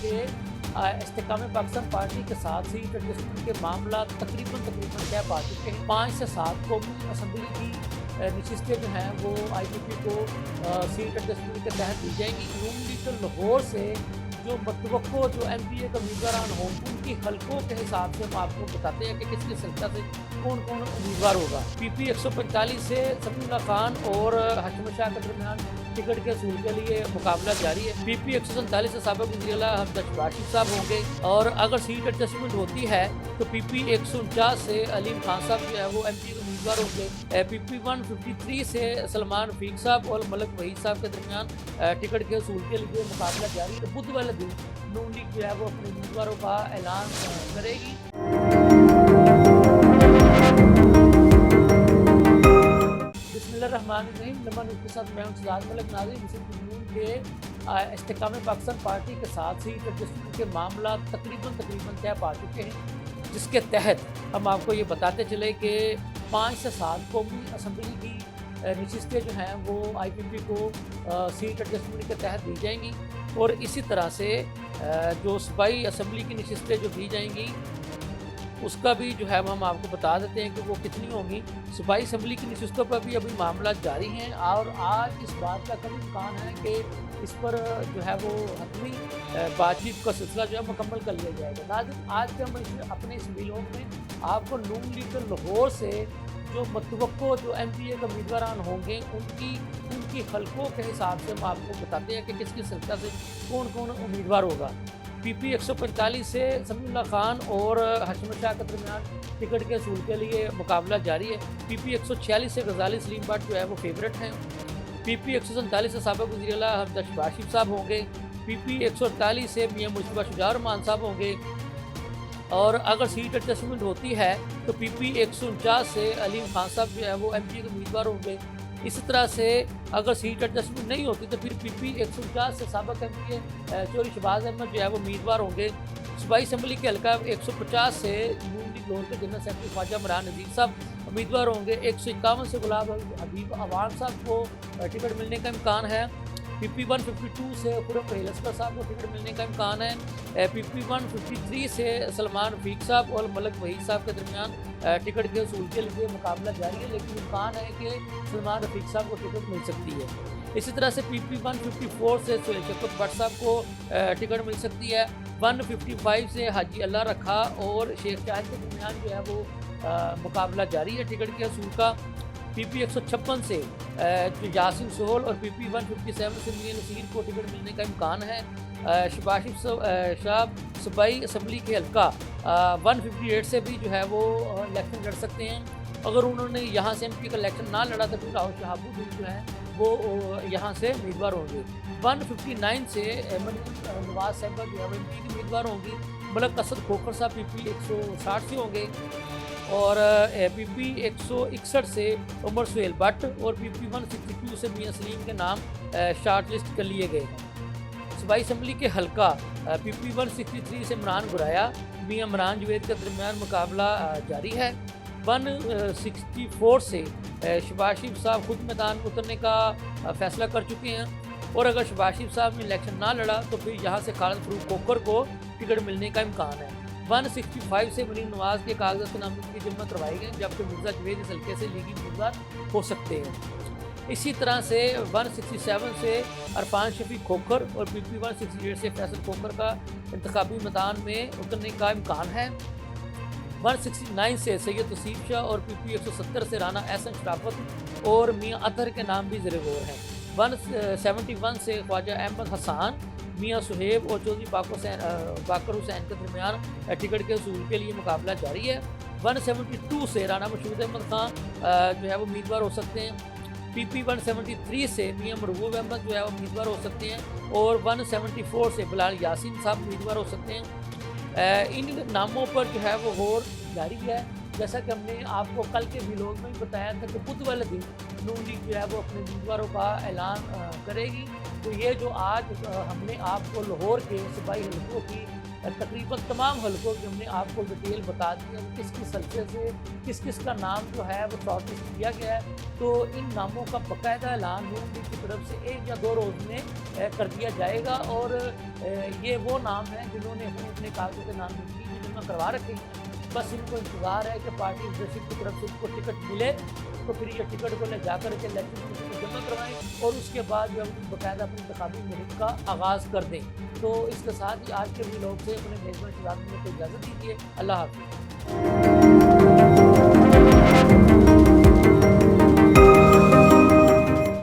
के इस्तेकाम पाकिस्तान पार्टी के साथ सीट एडजस्टमेंट के मामला तकरीबन तय पा चुके हैं। 5 से 7 कौमी असम्बली की नशिस्तें जो हैं वो IPP को सीट एडजस्टमेंट के तहत दी जाएंगी। नून लीग लाहौर से जो मतवक्को जो MPA के उम्मीदवार हों उनकी हलकों के हिसाब से हम आपको बताते हैं कि किसकी संख्या से कौन कौन उम्मीदवार होगा। PP 145 से समीउल्लाह खान और हाशिम शाह के दरमियान टिकट के असूल के लिए मुकाबला जारी है। PP 147 से साबिक़ वज़ीर आला हमजा शबाशी साहब होंगे और अगर सीट एडजस्टमेंट होती है तो PP 149 से अलीम खान साहब जो है वो MPA के उम्मीदवार होंगे। PP 153 से सलमान रफीक साहब और मलिक वहीद साहब के दरमियान टिकट के असूल के लिए मुकाबला जारी है। बुध वाले दिन नून लीग जो है वो अपने उम्मीदवारों का ऐलान करेगी। बिस्मिल्लाहिर्रहमानिर्रहीम। नमन उसके साथ मैं सजाद मलिक नाज़रीन के इस्तेकाम पाकिस्तान पार्टी के साथ सीट एडजस्टमेंट के मामला तकरीबन तय पा चुके हैं, जिसके तहत हम आपको ये बताते चले कि 5 से 7 कौमी असम्बली की नशिस्तें जो हैं वो IPP को सीट एडजस्टमेंट के तहत दी जाएंगी और इसी तरह से जो सूबाई असम्बली की नशिस्तें जो दी जाएंगी उसका भी जो है हम आपको बता देते हैं कि वो कितनी होंगी। सूबाई असम्बली की नशिस्तों पर भी अभी मामला जारी हैं और आज इस बात का कभी इम्कान है कि इस पर जो है वो हतमी बातचीत का सिलसिला जो है मुकम्मल कर लिया जाएगा। नाज़रीन, आज के हम अपने इस व्लॉग में आपको नून लीग लाहौर से जो मतवक्को जो MPA के उम्मीदवार होंगे उनकी हलकों के हिसाब से हम आपको बताते हैं कि किसकी संख्या से कौन कौन उम्मीदवार होगा। PP 145 से समीउल्लाह खान और हाशिम शाह के दरमियान टिकट के असूल के लिए मुकाबला जारी है। PP 146 से गजाली सलीम भट्ट जो है वो फेवरेट हैं। PP 147 से साबिक़ वज़ीर आला हमजा शबाशी साहब होंगे। PP 148 से मियां मुस्तफ़ा शुजा रहमान साहब होंगे और अगर सीट एडजस्टमेंट होती है तो PP 149 से अलीम खान साहब जो है वो MPA के उम्मीदवार होंगे। इसी तरह से अगर सीट एडजस्टमेंट नहीं होती तो फिर PP 149 से साबिक़ MPA चौधरी शहबाज अहमद जो है वो उम्मीदवार होंगे। सूबाई असम्बली के हल्का 150 से नून लीग लाहौर के जनरल सेक्रेटरी ख्वाजा इमरान नज़ीर साहब उम्मीदवार होंगे। 151 से गुलाब हबीब अवान साहब को टिकट मिलने का इम्कान है। PP 152 से खुरम असगर साहब को टिकट मिलने का इम्कान है। PP 153 से सलमान रफीक साहब और मलिक वहीद साहब के दरमियान टिकट के असूल के लिए मुकाबला जारी है, लेकिन इम्कान है कि सलमान रफीक साहब को टिकट मिल सकती है। इसी तरह से PP 154 से शौकत भट्ट साहब को टिकट मिल सकती है। 155 से हाजी अल्लाह रखा और शेख शाहिद के दरमियान जो है वो मुकाबला जारी है टिकट के असूल का। PP 156 से यासिन सोहल और PP 157 से मियां नसीर को टिकट मिलने का इम्कान है। शबाशी साहब सूबाई असम्बली के हल्का 158 से भी जो है वो इलेक्शन लड़ सकते हैं। अगर उन्होंने यहाँ से MP का इलेक्शन ना लड़ा तो फिर राहुल शहाबुद्दीन जो है वो यहाँ से उम्मीदवार होंगे। 159 से नवाज साहब जो है वो MP के उम्मीदवार होंगी। मलिक असद खोखर साहब PP 160 से होंगे और PP 161 से उमर सुहेल भट्ट और PP 162 से मियां सलीम के नाम शार्ट लिस्ट कर लिए गए हैं। सूबाई असम्बली के हल्का PP 163 से इमरान गुराया मियां इमरान जवेद के दरमियान मुकाबला जारी है। 164 से शबाशी साहब खुद मैदान में उतरने का फैसला कर चुके हैं और अगर शबाशी साहब ने इलेक्शन ना लड़ा तो फिर यहाँ से खालिद फरूक कोकर को टिकट मिलने का इम्कान है। 165 से मरीम नवाज के कागजात के नामजदगी जमा करवाई गई, जबकि मिर्जा जवेद इस हल्के से लीगी उम्मीदवार हो सकते हैं। इसी तरह से 167 से अरफान शफीक खोखर और PP 168 से फैसल खोखर का इंतखाबी मैदान में उतरने का इम्कान है। 169 से सैयद तसीफ शाह और PP 170 से राना एहसन शराफत और मियां अतहर के नाम भी ज़ेरे गौर हैं। 171 से ख्वाजा अहमद हसान, मियां सुहेब और चौधरी बाकर हुसैन के दरमियान टिकट के असूल के लिए मुकाबला जारी है। 172 से राना मशहूद अहमद खान जो है वो उम्मीदवार हो सकते हैं। PP 173 से मियां मरगूब अहमद जो है वो उम्मीदवार हो सकते हैं और 174 से बिलाल यासीन साहब उम्मीदवार हो सकते हैं। इन नामों पर जो है वो गौर जारी है। जैसा कि हमने आपको कल के व्लॉग में ही बताया था कि बुध वाले दिन नून लीग जो है वो अपने उम्मीदवारों का ऐलान करेगी तो ये जो आज हमने आपको लाहौर के सूबाई हलकों की तकरीबन तमाम हलकों की हमने आपको डिटेल बता दी है, किस किस हल्के से किस किस का नाम जो है वो शॉर्टलिस्ट किया गया है। तो इन नामों का बाकायदा ऐलान नून लीग की तरफ से 1 या 2 रोज़ में कर दिया जाएगा, और ये वो नाम हैं जिन्होंने अपने कागज़ों के नामजदगी जमा करवा रखे हैं। बस इनको इंतज़ार है कि पार्टी लीडरशिप की तरफ से इनको टिकट मिले, तो फिर ये टिकट को ले जाकर के इलेक्शन कमीशन को जमा करवाएं और उसके बाद जो हम बाकायदा अपनी इंतखाबी मुहिम का आगाज़ कर दें। तो इसके साथ ही आज के व्लॉग से अपने मेज़बान शहजाद को इजाज़त दीजिए। अल्लाह हाफ़िज़।